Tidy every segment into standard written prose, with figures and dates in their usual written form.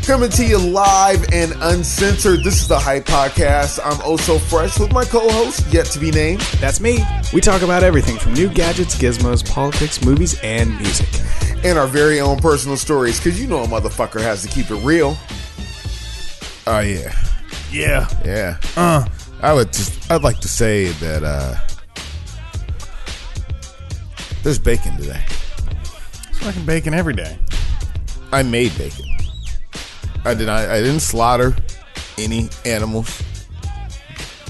Coming to you live and uncensored. This is the Hype Podcast. I'm OSO Fresh with my co-host, yet to be named. That's me. We talk about everything from new gadgets, gizmos, politics, movies, and music. And our very own personal stories, because you know a motherfucker has to keep it real. Oh, yeah. Yeah. I'd like to say that there's bacon today. It's fucking bacon every day. I made bacon. I didn't slaughter any animals.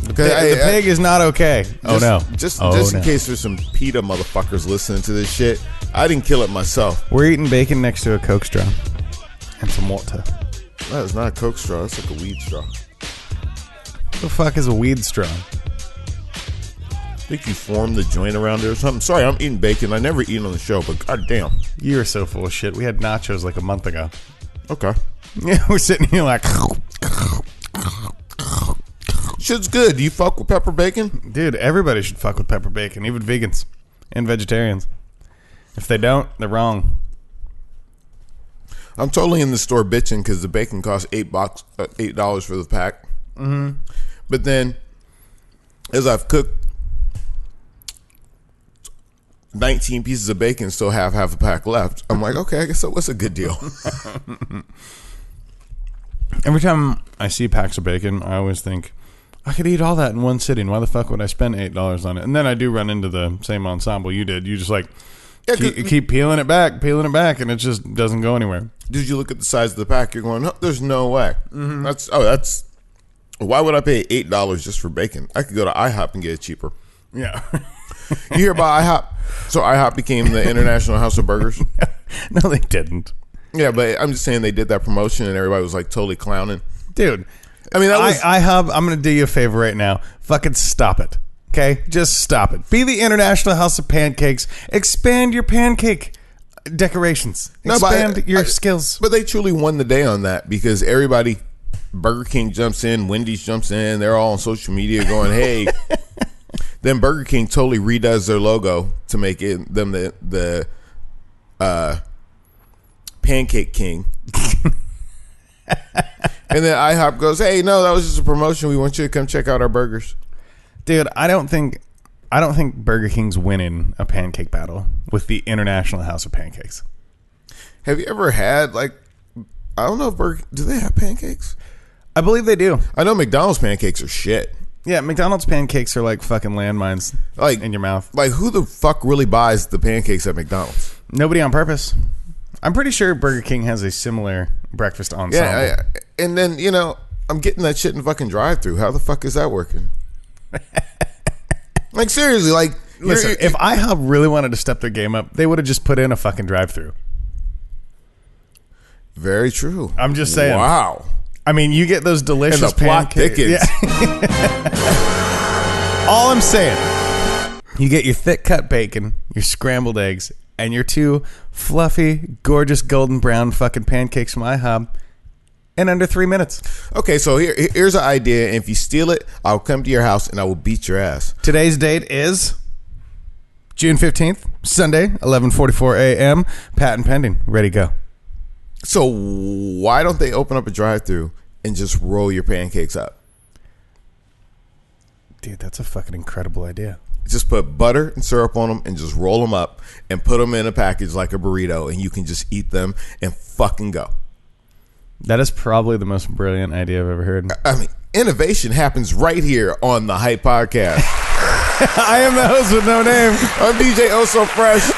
The pig is not okay. Just in case there's some PETA motherfuckers listening to this shit, I didn't kill it myself. We're eating bacon next to a Coke straw and some water. That is not a Coke straw. That's like a weed straw. What the fuck is a weed straw? I think you formed the joint around there or something. Sorry, I'm eating bacon. I never eat on the show, but goddamn. You are so full of shit. We had nachos like a month ago. Okay. Yeah, we're sitting here like... Shit's good. Do you fuck with pepper bacon? Dude, everybody should fuck with pepper bacon, even vegans and vegetarians. If they don't, they're wrong. I'm totally in the store bitching because the bacon costs $8 for the pack. Mm-hmm. But then, as I've cooked 19 pieces of bacon, still have half a pack left. I'm like, okay, I guess that was a good deal. Every time I see packs of bacon, I always think, I could eat all that in one sitting. Why the fuck would I spend $8 on it? And then I do run into the same ensemble you did. You just like keep peeling it back, and it just doesn't go anywhere. Did you look at the size of the pack? You're going, no, there's no way. Mm-hmm. That's why would I pay $8 just for bacon? I could go to IHOP and get it cheaper. Yeah. You hear about IHOP? So IHOP became the International House of Burgers? No, they didn't. Yeah, but I'm just saying they did that promotion and everybody was like totally clowning. Dude, I mean, that was... IHOP, I'm going to do you a favor right now. Fucking stop it. Okay? Just stop it. Be the International House of Pancakes. Expand your pancake decorations. Expand your skills. But they truly won the day on that because everybody, Burger King jumps in, Wendy's jumps in, they're all on social media going, hey. Then Burger King totally redoes their logo to make it them the Pancake King. And then IHOP goes, hey, no, that was just a promotion. We want you to come check out our burgers. Dude, I don't think Burger King's winning a pancake battle with the International House of Pancakes. Have you ever had, like, I don't know if do they have pancakes? I believe they do. I know McDonald's pancakes are shit. Yeah, McDonald's pancakes are like fucking landmines like in your mouth. Like, who the fuck really buys the pancakes at McDonald's? Nobody on purpose. I'm pretty sure Burger King has a similar breakfast ensemble. Yeah, and then, you know, I'm getting that shit in fucking drive-thru. How the fuck is that working? Like, seriously, like... Listen, if IHOP really wanted to step their game up, they would have just put in a fucking drive-thru. Very true. I'm just saying. Wow. I mean, you get those delicious and the plot pancakes. thickens. Yeah. All I'm saying, you get your thick cut bacon, your scrambled eggs, and your two fluffy, gorgeous golden brown fucking pancakes from IHOP in under 3 minutes. Okay, so here's an idea. And if you steal it, I'll come to your house and I will beat your ass. Today's date is June 15th, Sunday, 11:44 a.m. Patent pending. Ready, go. So why don't they open up a drive-thru and just roll your pancakes up? Dude, that's a fucking incredible idea. Just put butter and syrup on them and just roll them up and put them in a package like a burrito and you can just eat them and fucking go. That is probably the most brilliant idea I've ever heard. I mean, innovation happens right here on the Hype Podcast. I am the host with no name. I'm DJ OSO Fresh.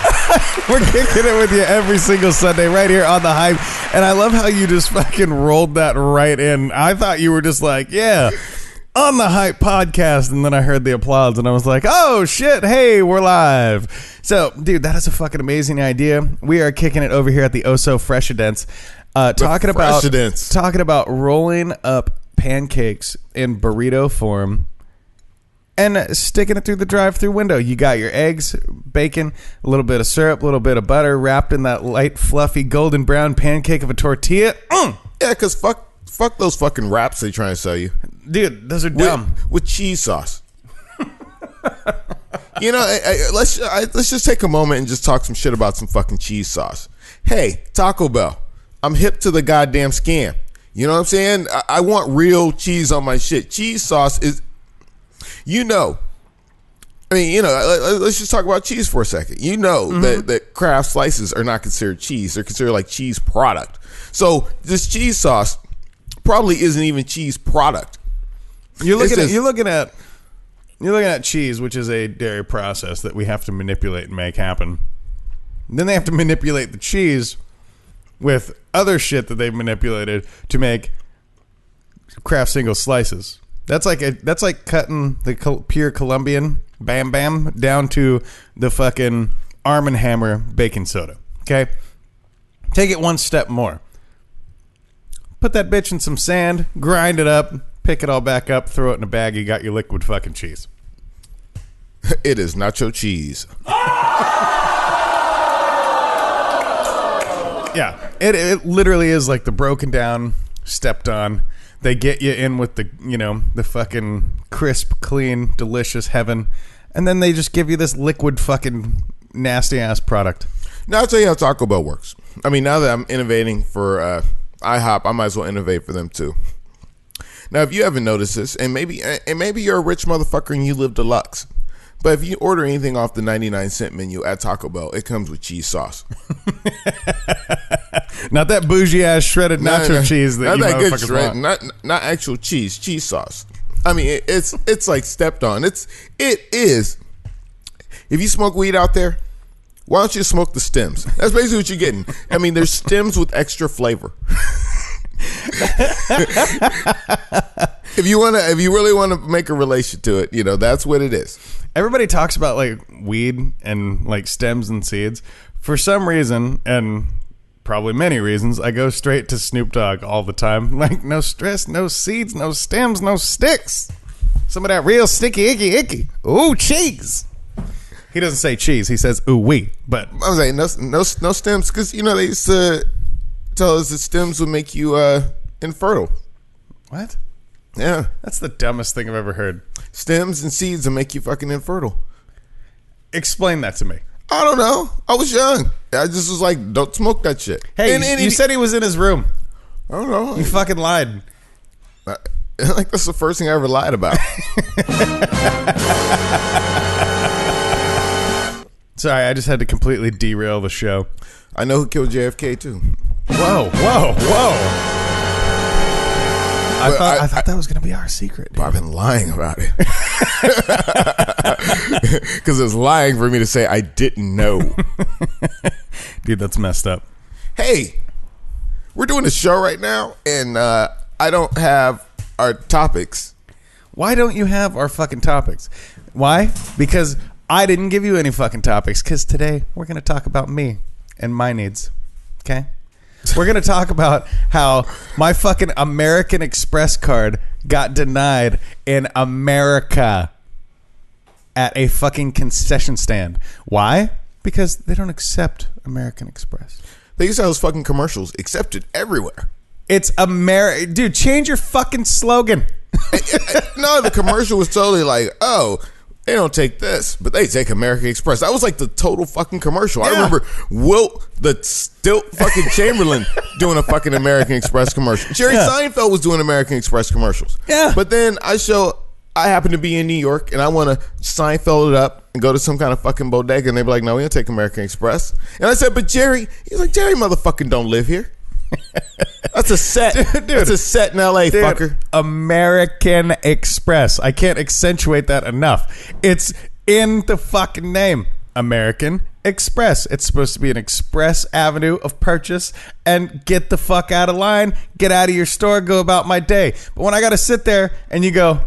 We're kicking it with you every single Sunday right here on the Hype. And I love how you just fucking rolled that right in. I thought you were just like, yeah, on the Hype Podcast. And then I heard the applause and I was like, oh shit, hey, we're live. So, dude, that is a fucking amazing idea. We are kicking it over here at the OSO Fresh Events. Talking about rolling up pancakes in burrito form and sticking it through the drive-thru window. You got your eggs, bacon, a little bit of syrup, a little bit of butter, wrapped in that light, fluffy, golden brown pancake of a tortilla. Yeah, because fuck those fucking wraps they trying to sell you. Dude, those are dumb. With cheese sauce. You know, let's just take a moment and just talk some shit about some fucking cheese sauce. Hey, Taco Bell, I'm hip to the goddamn scam. You know what I'm saying? I want real cheese on my shit. Cheese sauce is, I mean, let's just talk about cheese for a second. That Kraft slices are not considered cheese. They're considered like cheese product. So this cheese sauce probably isn't even cheese product. You're looking at cheese, which is a dairy process that we have to manipulate and make happen. Then they have to manipulate the cheese with other shit that they've manipulated to make Kraft single slices. That's like cutting the pure Colombian Bam Bam down to the fucking Arm & Hammer baking soda. Okay? Take it one step more. Put that bitch in some sand, grind it up, pick it all back up, throw it in a bag, you got your liquid fucking cheese. It is nacho cheese. Yeah. It literally is like the broken down, stepped on. They get you in with the fucking crisp, clean, delicious heaven. And then they just give you this liquid fucking nasty ass product. Now I'll tell you how Taco Bell works. I mean, now that I'm innovating for IHOP, I might as well innovate for them too. Now, if you haven't noticed this, and maybe you're a rich motherfucker and you live deluxe, but if you order anything off the 99-cent menu at Taco Bell, it comes with cheese sauce. Not that bougie ass shredded nacho cheese that you motherfuckers want. Not actual cheese sauce. I mean, it's like stepped on. It is. If you smoke weed out there, why don't you smoke the stems? That's basically what you're getting. I mean, there's stems with extra flavor. If you really want to make a relation to it, that's what it is. Everybody talks about like weed and like stems and seeds. For some reason, and probably many reasons, I go straight to Snoop Dogg all the time. Like, no stress, no seeds, no stems, no sticks. Some of that real sticky, icky. Ooh, cheese. He doesn't say cheese. He says ooh wee. But I was like, no stems, because they used to tell us that stems would make you infertile. What? Yeah, that's the dumbest thing I've ever heard. Stems and seeds will make you fucking infertile. Explain that to me. I don't know. I was young. I just was like, don't smoke that shit. Hey, and you said he was in his room. I don't know. You fucking lied. Like, that's the first thing I ever lied about. Sorry, I just had to completely derail the show. I know who killed JFK too. Whoa. I thought that was going to be our secret. I've been lying about it. Because it's lying for me to say I didn't know. Dude, that's messed up. Hey, we're doing a show right now, and I don't have our topics. Why don't you have our fucking topics? Why? Because I didn't give you any fucking topics. Because today we're going to talk about me and my needs. Okay? We're going to talk about how my fucking American Express card got denied in America at a fucking concession stand. Why? Because they don't accept American Express. They used to have those fucking commercials accepted everywhere. It's Dude, change your fucking slogan. No, the commercial was totally like, oh, they don't take this, but they take American Express. That was like the total fucking commercial. Yeah. I remember Wilt the Stilt fucking Chamberlain doing a fucking American Express commercial. Jerry Seinfeld was doing American Express commercials. Yeah. But then I happen to be in New York and I want to Seinfeld it up and go to some kind of fucking bodega, and they be like, no, we don't take American Express. And I said, but Jerry, he's like, Jerry motherfucking don't live here. That's a set. Dude, that's a set in LA, fucker. American Express. I can't accentuate that enough. It's in the fucking name. American Express. It's supposed to be an express avenue of purchase and get the fuck out of line, get out of your store, go about my day. But when I got to sit there and you go,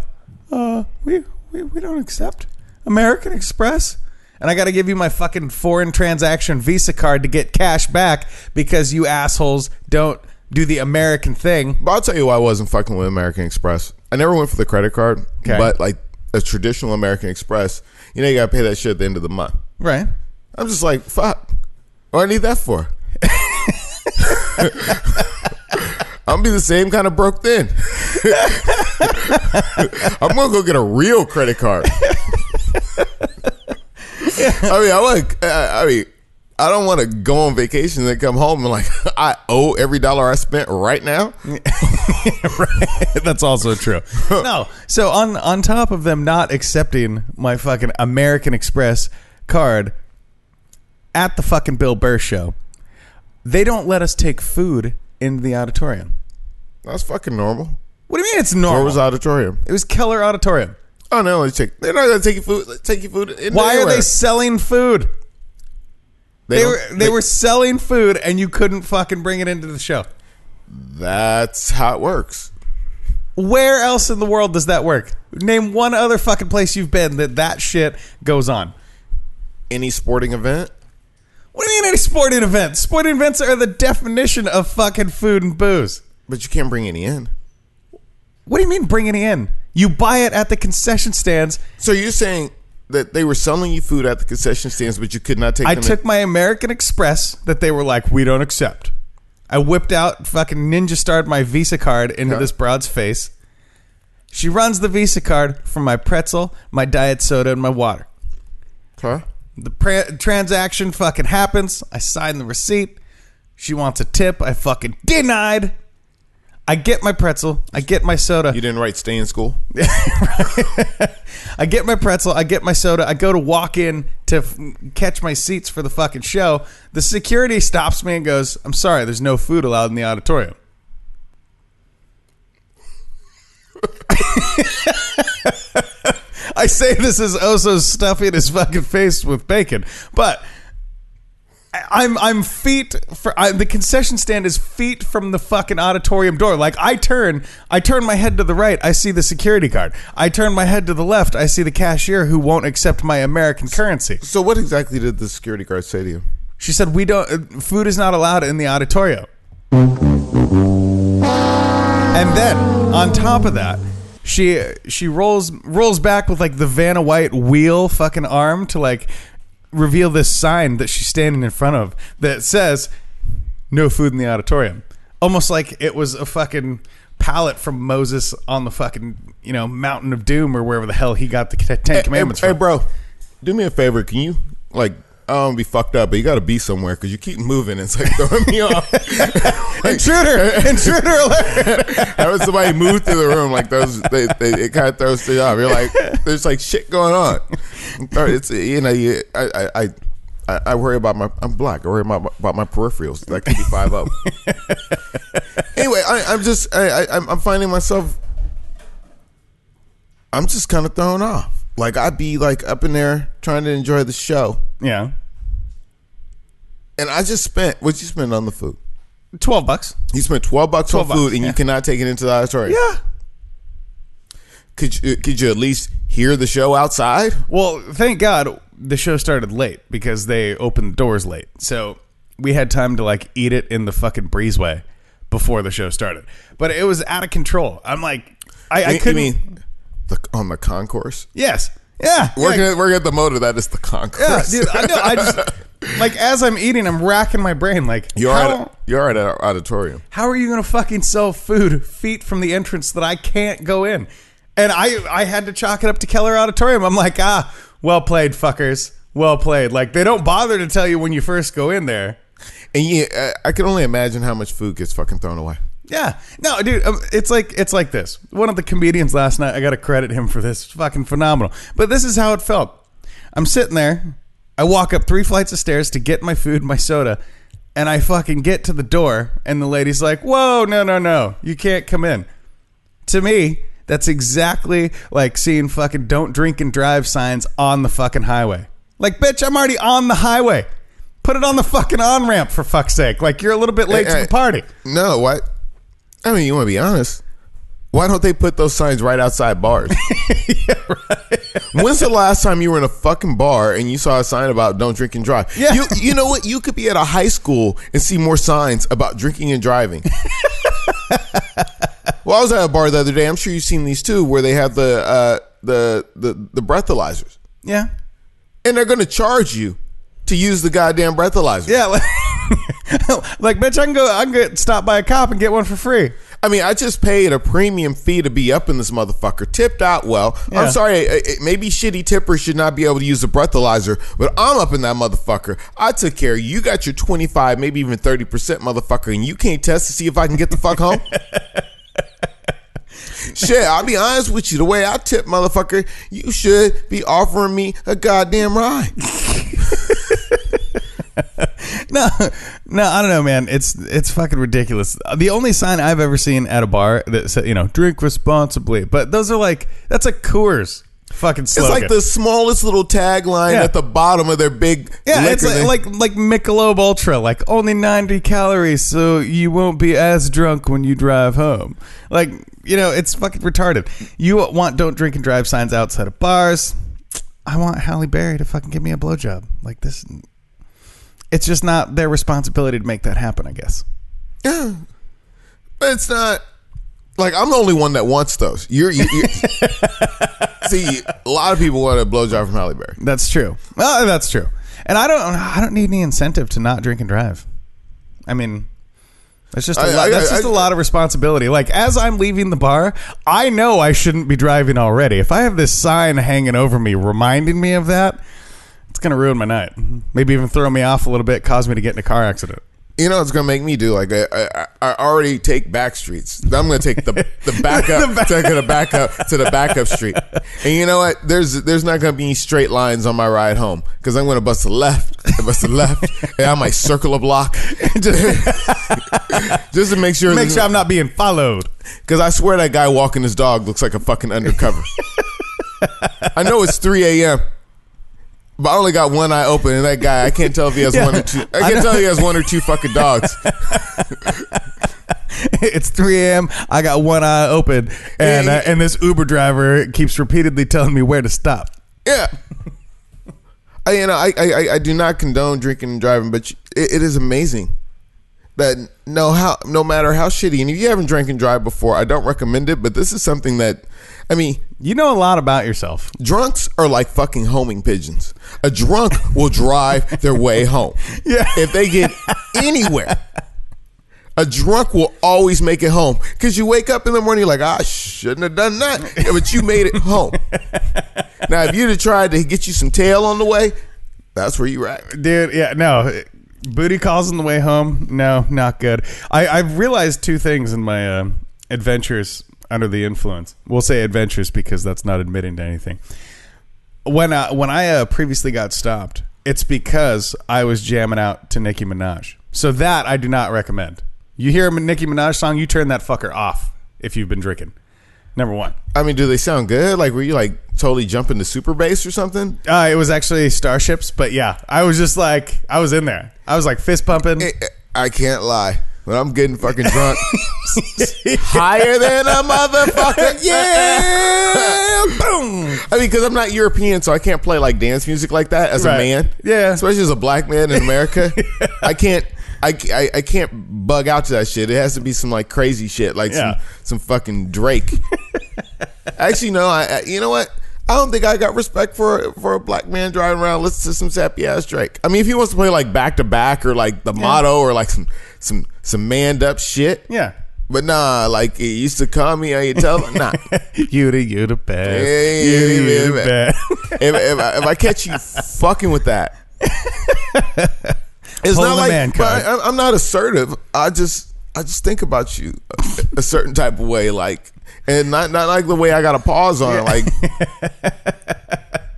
we don't accept American Express. And I got to give you my fucking foreign transaction Visa card to get cash back because you assholes don't do the American thing. But I'll tell you why I wasn't fucking with American Express. I never went for the credit card, but like a traditional American Express, you got to pay that shit at the end of the month. Right. I'm just like, fuck. What do I need that for? I'm going to be the same kind of broke then. I'm going to go get a real credit card. I don't want to go on vacation and then come home and like I owe every dollar I spent right now. Right. That's also true. No. So on top of them not accepting my fucking American Express card at the fucking Bill Burr show, they don't let us take food into the auditorium. That's fucking normal. What do you mean it's normal? Where was the auditorium? It was Keller Auditorium. Oh no, they're not gonna take your food. Take your food. Why are they selling food? They were selling food, and you couldn't fucking bring it into the show. That's how it works. Where else in the world does that work? Name one other fucking place you've been that shit goes on. Any sporting event? What do you mean any sporting event? Sporting events are the definition of fucking food and booze. But you can't bring any in. What do you mean bring any in? You buy it at the concession stands. So you're saying that they were selling you food at the concession stands, but you could not take them in? I took my American Express that they were like, we don't accept. I whipped out, fucking ninja starred my Visa card into this broad's face. She runs the Visa card for my pretzel, my diet soda, and my water. Okay. The transaction fucking happens. I sign the receipt. She wants a tip. I fucking denied. I get my pretzel. I get my soda. You didn't write stay in school? I get my pretzel. I get my soda. I go to walk in to catch my seats for the fucking show. The security stops me and goes, I'm sorry, there's no food allowed in the auditorium. I say this as Oso's stuffing his fucking face with bacon, but I'm feet for the concession stand is feet from the fucking auditorium door. Like I turn my head to the right, I see the security guard. I turn my head to the left, I see the cashier who won't accept my American currency. So what exactly did the security guard say to you? She said food is not allowed in the auditorium. And then on top of that, she rolls back with like the Vanna White wheel fucking arm to like reveal this sign that she's standing in front of that says no food in the auditorium, almost like it was a fucking pallet from Moses on the fucking mountain of doom or wherever the hell he got the Ten Commandments from. Hey bro, do me a favor, can you like I don't want to be fucked up, but you got to be somewhere because you keep moving. It's like throwing me off. Like, intruder alert! Having somebody move through the room like those, it kind of throws you off. You're like, there's like shit going on. It's I worry about I'm black. I worry about my peripherals. That could be 5-0. Anyway, I'm finding myself. I'm just kind of thrown off. Like I'd be like up in there trying to enjoy the show. Yeah. And I just spent, what'd you spend on the food? $12. You spent $12 on food and you cannot take it into the auditorium? Yeah. Could you at least hear the show outside? Well, thank God the show started late because they opened the doors late. So we had time to like eat it in the fucking breezeway before the show started. But it was out of control. I'm like, I couldn't. You mean on the concourse? Yes. Yeah. We're at the motor that is the concourse. Yeah, dude, I know. I just like as I'm eating, I'm racking my brain. Like you're at an auditorium. How are you gonna fucking sell food feet from the entrance that I can't go in? And I had to chalk it up to Keller Auditorium. I'm like, well played, fuckers. Well played. Like they don't bother to tell you when you first go in there. And yeah, I can only imagine how much food gets fucking thrown away. Yeah. No, dude, it's like this. One of the comedians last night, I got to credit him for this. It's fucking phenomenal. But this is how it felt. I'm sitting there. I walk up 3 flights of stairs to get my food, my soda, and I fucking get to the door, and the lady's like, whoa, no. You can't come in. To me, that's exactly like seeing fucking don't drink and drive signs on the fucking highway. Like, bitch, I'm already on the highway. Put it on the fucking on-ramp, for fuck's sake. Like, you're a little bit late to the party. No, what? I mean, you want to be honest. Why don't they put those signs right outside bars? Yeah, right. When's the last time you were in a fucking bar and you saw a sign about don't drink and drive? Yeah. You know what? You could be at a high school and see more signs about drinking and driving. Well, I was at a bar the other day. I'm sure you've seen these too, where they have the breathalyzers. Yeah. And they're going to charge you to use the goddamn breathalyzer. Yeah. Like, bitch, I can go stop by a cop and get one for free. I mean, I just paid a premium fee to be up in this motherfucker. Tipped out well. Yeah. I'm sorry, maybe shitty tippers should not be able to use the breathalyzer, but I'm up in that motherfucker. I took care of you. You got your 25, maybe even 30% motherfucker, and you can't test to see if I can get the fuck home? Shit, I'll be honest with you. The way I tip, motherfucker, you should be offering me a goddamn ride. No, I don't know, man. It's fucking ridiculous. The only sign I've ever seen at a bar that said, drink responsibly, but those are like, that's a Coors fucking slogan. It's like the smallest little tagline at the bottom of their big it's liquor like Michelob Ultra, like only 90 calories, so you won't be as drunk when you drive home. Like, it's fucking retarded. You want don't drink and drive signs outside of bars. I want Halle Berry to fucking give me a blowjob. Like this. It's just not their responsibility to make that happen, I guess. Yeah. But it's not like I'm the only one that wants those. You're see, a lot of people want a blowjob from Halle Berry. That's true. Well, that's true. And I don't need any incentive to not drink and drive. I mean, it's just a lot of responsibility. Like, as I'm leaving the bar, I know I shouldn't be driving already. If I have this sign hanging over me reminding me of that, it's going to ruin my night. Maybe even throw me off a little bit, cause me to get in a car accident. You know what it's going to make me do? Like, I already take back streets. I'm going to take the backup to the backup street. And you know what? There's not going to be any straight lines on my ride home because I'm going to bust a left, and I might circle a block just to make sure I'm not being followed. Because I swear that guy walking his dog looks like a fucking undercover. I know it's 3 a.m., but I only got one eye open, and that guy, I can't tell if he has one or two. I can't tell if he has one or two fucking dogs. It's 3 a.m. I got one eye open, and this Uber driver keeps repeatedly telling me where to stop. Yeah. I do not condone drinking and driving, but it is amazing that no matter how shitty, and if you haven't drank and drive before, I don't recommend it, but this is something that, you know a lot about yourself. Drunks are like fucking homing pigeons. A drunk will drive their way home. Yeah. If they get anywhere, a drunk will always make it home. Because you wake up in the morning, you're like, I shouldn't have done that. Yeah, but you made it home. Now, if you'd have tried to get you some tail on the way, that's where you're at. Dude, yeah, no. Booty calls on the way home, no, not good. I've realized two things in my adventures under the influence. We'll say adventures because that's not admitting to anything. When I previously got stopped, it's because I was jamming out to Nicki Minaj. So that I do not recommend. You hear a Nicki Minaj song, you turn that fucker off if you've been drinking. Number one. Do they sound good? Like, were you like totally jumping to super bass or something? It was actually Starships, but yeah, I was just like, I was in there. I was like fist pumping. I can't lie. When I'm getting fucking drunk, higher than a motherfucker, yeah, boom. Because I'm not European, so I can't play like dance music like that as a man. Yeah, especially as a black man in America. Yeah. I can't bug out to that shit. It has to be some like crazy shit, like some fucking Drake. Actually, no. You know what? I don't think I got respect for a black man driving around listening to some sappy ass Drake. If he wants to play like back to back or like the Motto or like some manned up shit. Yeah. But nah, like it used to call me, how you tell them? Nah. you the best. You the best. If I catch you fucking with that, it's not like I'm not assertive. I just think about you a certain type of way, like, and not like the way I got a pause on it, like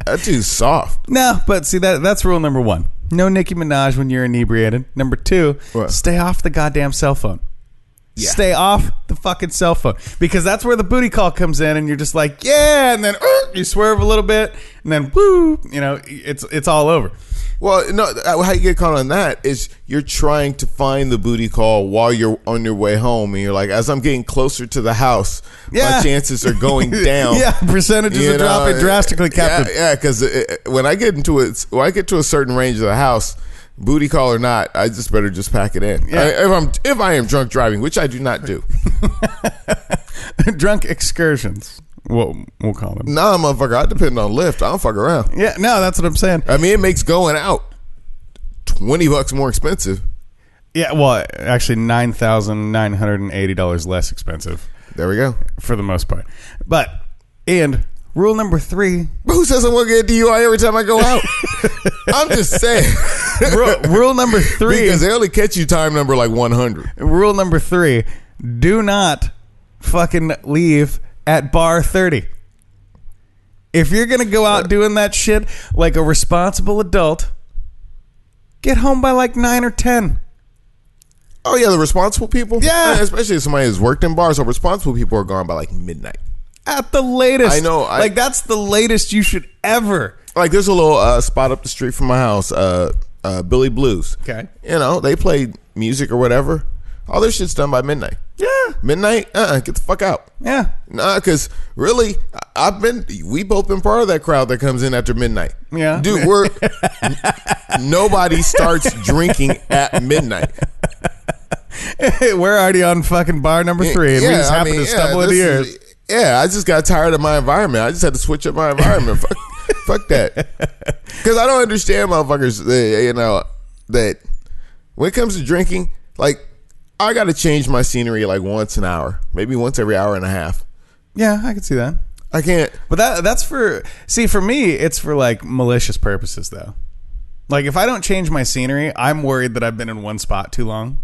that dude's soft. No, but see that's rule number one. No Nicki Minaj when you're inebriated. Number two, stay off the goddamn cell phone. Yeah. Stay off the fucking cell phone, because that's where the booty call comes in, and you're just like, yeah, and then you swerve a little bit, and then woo, it's all over. Well, no, how you get caught on that is you're trying to find the booty call while you're on your way home, and you're like, as I'm getting closer to the house, my chances are going down. Yeah, percentages are dropping drastically, Captain. Yeah, because when I get to a certain range of the house, booty call or not, I just better just pack it in. Yeah. If I am drunk driving, which I do not do. Drunk excursions. We'll call them. Nah, motherfucker, I depend on Lyft. I don't fuck around. Yeah, no, that's what I'm saying. It makes going out $20 more expensive. Yeah, well, actually $9,980 less expensive. There we go. For the most part. And rule number 3. But who says I'm going to get a DUI every time I go out? I'm just saying. Rule number 3. Because they only catch you time number like 100. Rule number 3. Do not fucking leave at bar 30. If you're going to go out doing that shit like a responsible adult, get home by like 9 or 10. Oh, yeah, the responsible people? Yeah. Especially if somebody has worked in bars, so responsible people are gone by like midnight. At the latest. I know. Like, that's the latest you should ever. Like, there's a little spot up the street from my house, Billy Blues. Okay. You know, they play music or whatever. All their shit's done by midnight. Yeah. Midnight? Get the fuck out. Yeah. Nah, because really, we both been part of that crowd that comes in after midnight. Yeah. Dude, nobody starts drinking at midnight. We're already on fucking bar number 3, and we just happen to stumble into yours. I just got tired of my environment. I just had to switch up my environment. Fuck that. Because I don't understand motherfuckers, that when it comes to drinking, like, I got to change my scenery like once an hour, maybe once every hour and a half. Yeah, I can see that. I can't. But that's for me, it's for like malicious purposes though. Like if I don't change my scenery, I'm worried that I've been in one spot too long.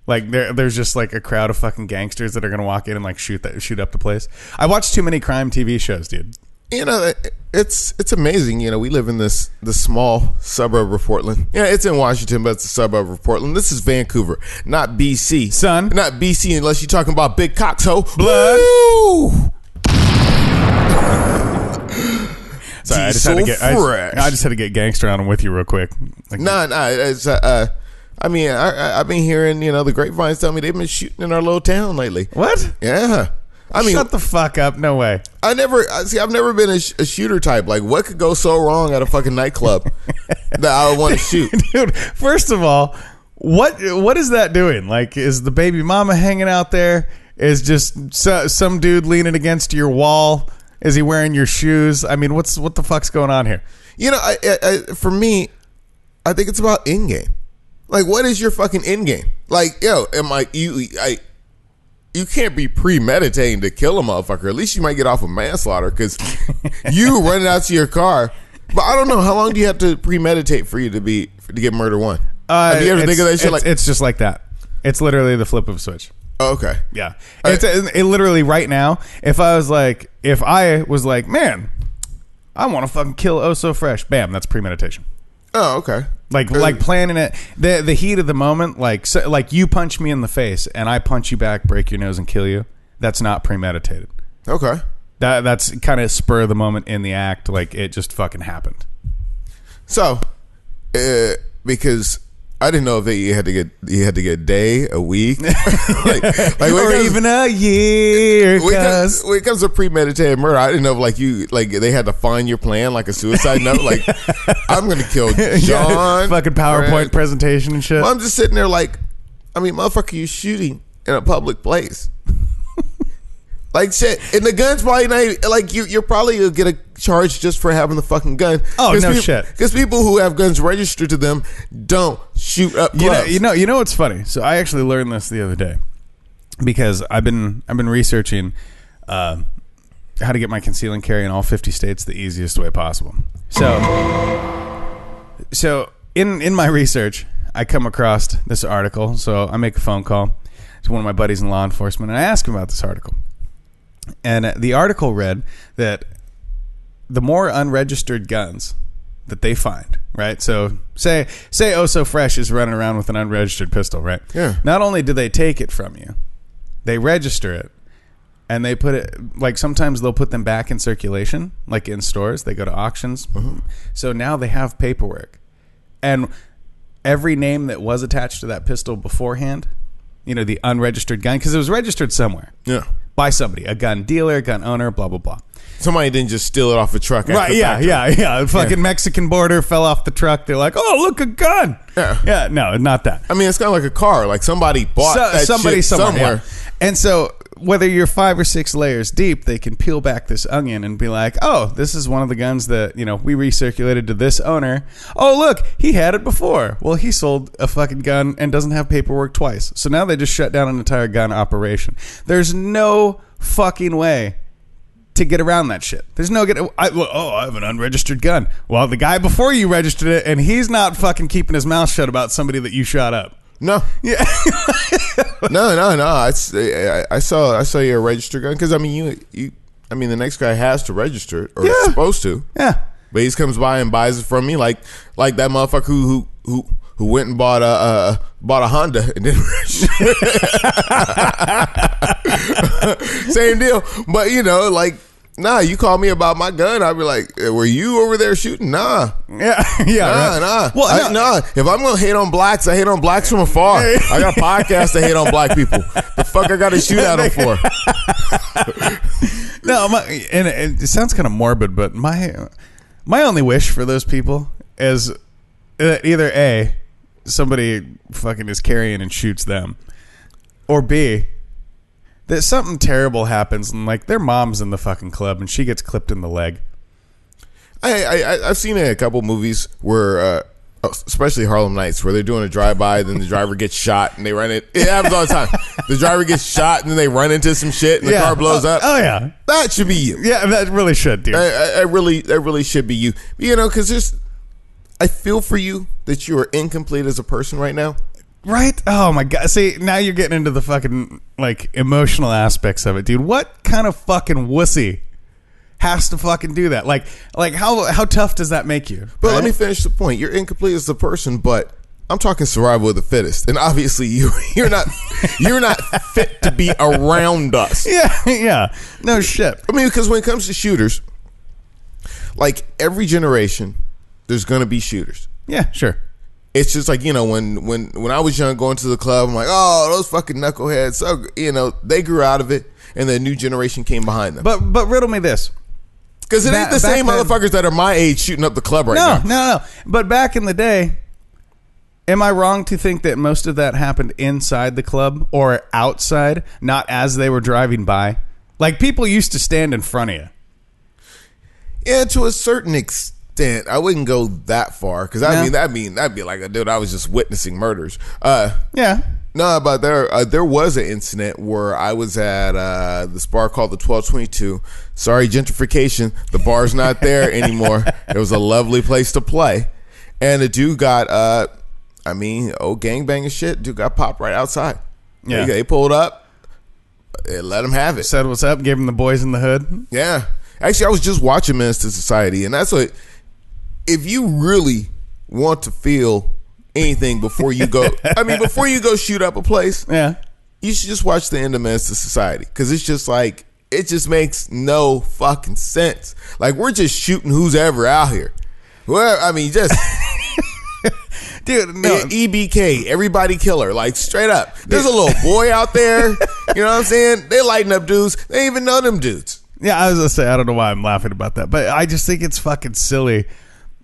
Like there's just like a crowd of fucking gangsters that are gonna walk in and like shoot up the place. I watch too many crime TV shows, dude. You know, it's amazing. You know, we live in the small suburb of Portland. Yeah, it's in Washington, but it's a suburb of Portland. This is Vancouver, not BC. Son. Not BC unless you're talking about big cocks, ho. Blood. Woo! Sorry, I just had to get gangster on him with you real quick. Like, Nah. It's I mean, I've been hearing, the grapevines tell me they've been shooting in our little town lately. What? Yeah. I mean, shut the fuck up. No way. I've never been a shooter type. Like, what could go so wrong at a fucking nightclub that I would want to shoot? Dude, first of all, what is that doing? Like, is the baby mama hanging out there? Is just some dude leaning against your wall? Is he wearing your shoes? I mean, what the fuck's going on here? For me, I think it's about in game. Like, what is your fucking end game? Like, you can't be premeditating to kill a motherfucker. At least you might get off of manslaughter because you running out to your car. But I don't know, how long do you have to premeditate for you to get murder one? Have you ever think of that shit? It's just like that. It's literally the flip of a switch. Oh, okay. Yeah. It literally right now, if I was like, man, I want to fucking kill OSO Fresh. Bam, that's premeditation. Oh, okay. Like planning it, the heat of the moment, like you punch me in the face and I punch you back, break your nose and kill you. That's not premeditated. Okay. That's kind of spur of the moment in the act, like it just fucking happened. So, because I didn't know if you had to get a day, a week, or even a year. When it comes to premeditated murder, I didn't know if they had to find your plan like a suicide note. Like, I'm gonna kill John. Fucking PowerPoint presentation and shit. Well, I'm just sitting there like, I mean, motherfucker, you shooting in a public place. Like shit, and the gun's probably not even, like you're probably gonna get a charge just for having the fucking gun. Oh no, shit! Because people who have guns registered to them don't shoot up clubs. You know what's funny? So I actually learned this the other day because I've been researching how to get my conceal and carry in all 50 states the easiest way possible. So in my research, I come across this article. So I make a phone call to one of my buddies in law enforcement, and I ask him about this article. And the article read that the more unregistered guns that they find, right? So say OSO Fresh is running around with an unregistered pistol, right? Yeah. Not only do they take it from you, they register it, and they put it, like sometimes they'll put them back in circulation, like in stores. They go to auctions. Mm-hmm. So now they have paperwork. And every name that was attached to that pistol beforehand, the unregistered gun, because it was registered somewhere. Yeah. By somebody, a gun dealer, gun owner, blah, blah, blah. Somebody didn't just steal it off a truck. Right, yeah. Fucking Mexican border fell off the truck. They're like, oh, look, a gun. Yeah, no, not that. I mean, it's kind of like a car. Like somebody bought that shit somewhere. Yeah. And so whether you're 5 or 6 layers deep, they can peel back this onion and be like, oh, this is one of the guns that, we recirculated to this owner. Oh, look, he had it before. Well, he sold a fucking gun and doesn't have paperwork twice. So now they just shut down an entire gun operation. There's no fucking way to get around that shit. There's no I have an unregistered gun. Well, the guy before you registered it, and he's not fucking keeping his mouth shut about somebody that you shot up. No. Yeah. No. I saw your register gun because I mean the next guy has to register it or is supposed to. Yeah. But he comes by and buys it from me like that motherfucker who went and bought a Honda and didn't register. Same deal. But nah, you call me about my gun, I'd be like, were you over there shooting? Nah. Yeah. Nah. Well, nah. If I'm gonna hate on blacks, I hate on blacks from afar. I got a podcast to hate on black people. The fuck I gotta shoot at them for? No, and it sounds kind of morbid, but my only wish for those people is that either A, somebody fucking is carrying and shoots them, or B, that something terrible happens and like their mom's in the fucking club and she gets clipped in the leg. I've seen a couple movies where, especially Harlem Nights, where they're doing a drive-by, then the driver gets shot and they run it. It happens all the time. The driver gets shot and then they run into some shit and the car blows up. Oh yeah, that should be you. Yeah, that really should, dude. That really should be you. Because I feel for you that you are incomplete as a person right now. Right? Oh my god. See, now you're getting into the fucking like emotional aspects of it, dude. What kind of fucking wussy has to fucking do that? Like how tough does that make you? But let me finish the point. You're incomplete as a person, but I'm talking survival of the fittest, and obviously you're not fit to be around us. Yeah. No shit. I mean, because when it comes to shooters, like every generation, there's gonna be shooters. Yeah, sure. It's just like, when I was young going to the club, I'm like, oh, those fucking knuckleheads. So, they grew out of it and the new generation came behind them. But riddle me this. Because it ain't the same motherfuckers that are my age shooting up the club right now. No. But back in the day, am I wrong to think that most of that happened inside the club or outside, not as they were driving by? Like people used to stand in front of you. Yeah, to a certain extent. I wouldn't go that far because that'd be like, dude, I was just witnessing murders. Yeah. No, but there was an incident where I was at this bar called the 1222. Sorry, gentrification. The bar's not there anymore. It was a lovely place to play, and the dude got gangbang and shit. Dude got popped right outside. Yeah, they pulled up, they let him have it. Said what's up, gave him the boys in the hood. Yeah, actually, I was just watching Menace to Society, and that's what. If you really want to feel anything before you go, before you go shoot up a place, you should just watch the end of Menace to Society because it's just like it just makes no fucking sense. Like we're just shooting who's ever out here. Well, just dude, no. EBK, everybody killer, like straight up. There's a little boy out there. You know what I'm saying? They lighting up dudes. They ain't even know them dudes. Yeah, I was gonna say I don't know why I'm laughing about that, but I just think it's fucking silly.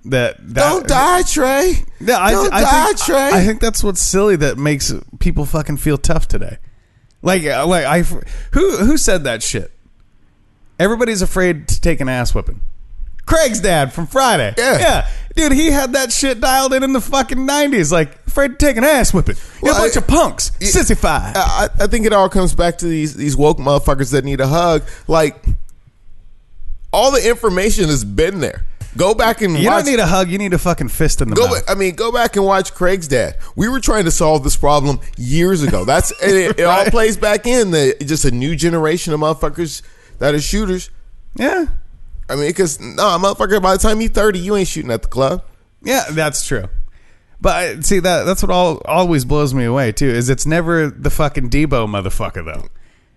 That don't die, Trey. Yeah, I think, Trey. I think that's what's silly that makes people fucking feel tough today. Who said that shit? Everybody's afraid to take an ass whipping. Craig's dad from Friday. Yeah, dude, he had that shit dialed in the fucking 90s. Like afraid to take an ass whipping. You're a bunch of punks, sissified. I think it all comes back to these woke motherfuckers that need a hug. Like all the information has been there. Go back and watch. You don't need a hug. You need a fucking fist in the mouth. Go back and watch Craig's dad. We were trying to solve this problem years ago. It all plays back in just a new generation of motherfuckers that are shooters. Yeah. Because motherfucker, by the time you're 30, you ain't shooting at the club. Yeah, that's true. But see, that's what always blows me away too. Is it's never the fucking Debo motherfucker though.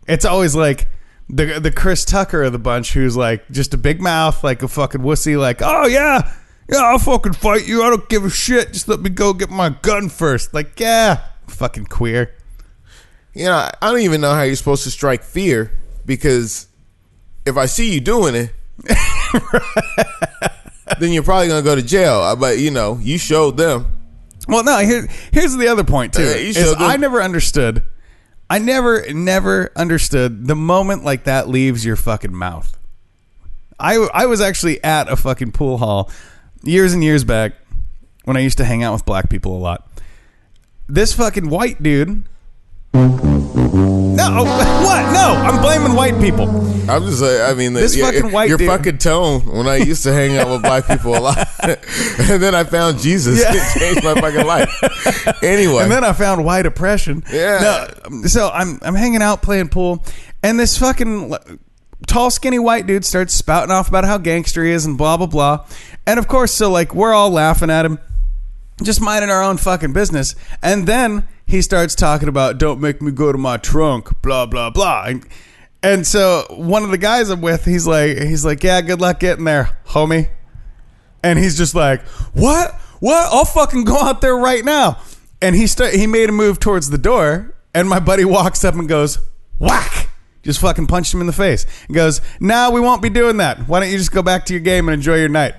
It's always like. The Chris Tucker of the bunch who's like just a big mouth, like a fucking wussy, like, oh yeah, I'll fucking fight you. I don't give a shit. Just let me go get my gun first. Like, yeah, fucking queer. I don't even know how you're supposed to strike fear because if I see you doing it, then you're probably gonna go to jail. But you showed them. Well, no, here's the other point too. I never understood. I never understood the moment like that leaves your fucking mouth. I was actually at a fucking pool hall years and years back when I used to hang out with black people a lot. This fucking white dude No, what? No, I'm blaming white people. I'm just like, I mean, This fucking white your dude. fucking tone when I used to hang out with black people a lot, and then I found Jesus. Yeah. It changed my fucking life. Anyway, And then I found white oppression. Yeah. No, so I'm hanging out playing pool, and this fucking tall, skinny white dude starts spouting off about how gangster he is and blah blah blah. And of course, so like we're all laughing at him, just minding our own fucking business. And then he starts talking about, don't make me go to my trunk, blah blah blah. And so one of the guys I'm with, he's like, yeah, good luck getting there, homie. And he's just like, what? I'll fucking go out there right now. And he made a move towards the door, and my buddy walks up and goes, whack. Just fucking punched him in the face. And goes, nah, we won't be doing that. Why don't you just go back to your game and enjoy your night?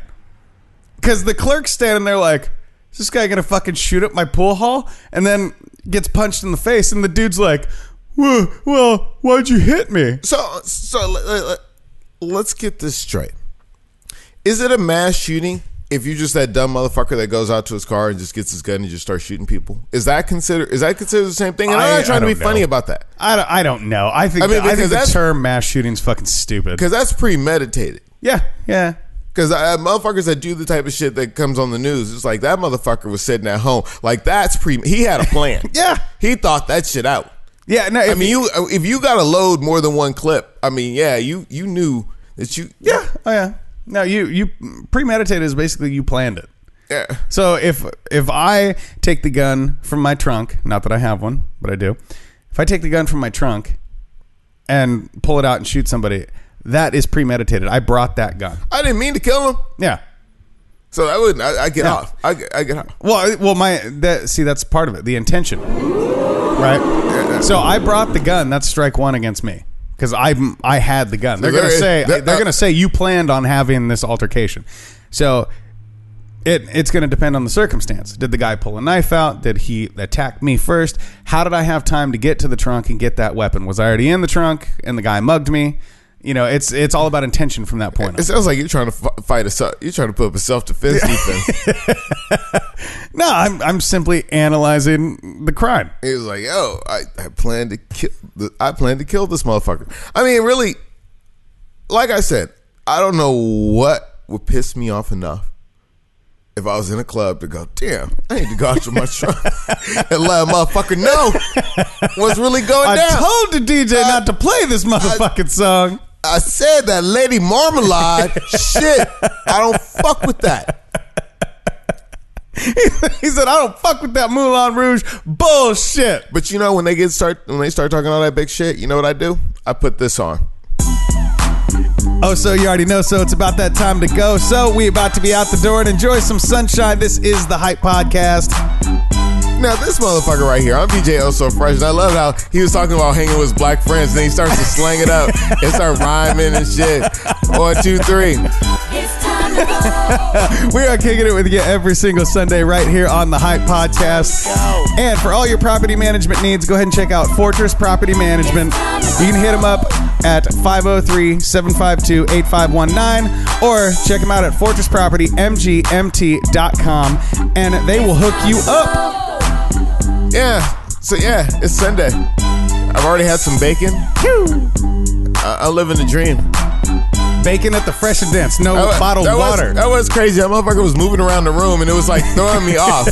Because the clerk's standing there like, is this guy gonna fucking shoot up my pool hall? And then gets punched in the face, and the dude's like, well, why'd you hit me? so let's get this straight. Is it a mass shooting if you just that dumb motherfucker that goes out to his car and just gets his gun and just starts shooting people? Is that considered the same thing? And I'm not trying to be funny about that. I don't know. I think the term mass shooting's fucking stupid. Because that's premeditated. Yeah. Because motherfuckers that do the type of shit that comes on the news, it's like that motherfucker was sitting at home. Like that's he had a plan. Yeah. He thought that shit out. Yeah. No. If you got to load more than one clip, I mean, yeah, you knew that you. Yeah. Oh yeah. No, you premeditated is basically you planned it. Yeah. So if I take the gun from my trunk, not that I have one, but I do. If I take the gun from my trunk and pull it out and shoot somebody, that is premeditated. I brought that gun. I didn't mean to kill him. Yeah. So I wouldn't. I get off. I get off. Well, that's part of it. The intention, right? So I brought the gun. That's strike one against me because I had the gun. They're gonna say you planned on having this altercation. So it's gonna depend on the circumstance. Did the guy pull a knife out? Did he attack me first? How did I have time to get to the trunk and get that weapon? Was I already in the trunk and the guy mugged me? You know, it's all about intention from that point on. It sounds like you're trying to you're trying to put up a self-defense defense. No, I'm simply analyzing the crime. He was like, "Yo, I plan to kill. I plan to kill this motherfucker." I mean, really, like I said, I don't know what would piss me off enough if I was in a club to go, damn, I need to go out to my trunk and let a motherfucker know what's really going down. I told the DJ not to play this motherfucking song. I said that Lady Marmalade shit. I don't fuck with that. He said, I don't fuck with that Moulin Rouge bullshit. But you know, when they start talking all that big shit, you know what I do? I put this on. Oh, so you already know. So it's about that time to go. So we about to be out the door and enjoy some sunshine. This is the Hype Podcast. Now this motherfucker right here, I'm DJ OSO Fresh, and I love how he was talking about hanging with his black friends, and then he starts to slang it up and start rhyming and shit. 1, 2, 3. It's time to go. We are kicking it with you every single Sunday right here on the Hype Podcast. And for all your property management needs, go ahead and check out Fortress Property Management. You can hit them up at 503-752-8519 or check them out at fortresspropertymgmt.com and they will hook you up. Yeah. So yeah, it's Sunday. I've already had some bacon. I'm living the dream. Bacon at the Fresh and Dense. No bottled water. That was crazy. That motherfucker was moving around the room and it was like throwing me off.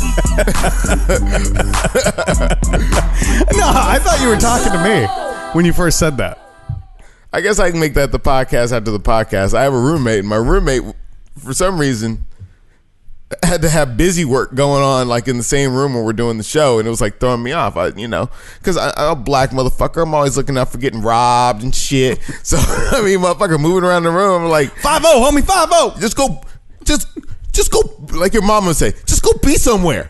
No, I thought you were talking to me when you first said that. I guess I can make that the podcast after the podcast. I have a roommate, and my roommate, for some reason, had to have busy work going on, like in the same room when we're doing the show, and it was like throwing me off. Because I'm a black motherfucker. I'm always looking out for getting robbed and shit. So I mean, motherfucker moving around the room, I'm like 5-0, homie, 5-0. Just go, like your mom would say, just go be somewhere.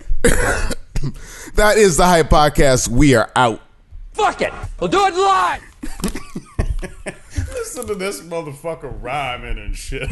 That is the Hype Podcast. We are out. Fuck it. We'll do it live. Listen to this motherfucker rhyming and shit.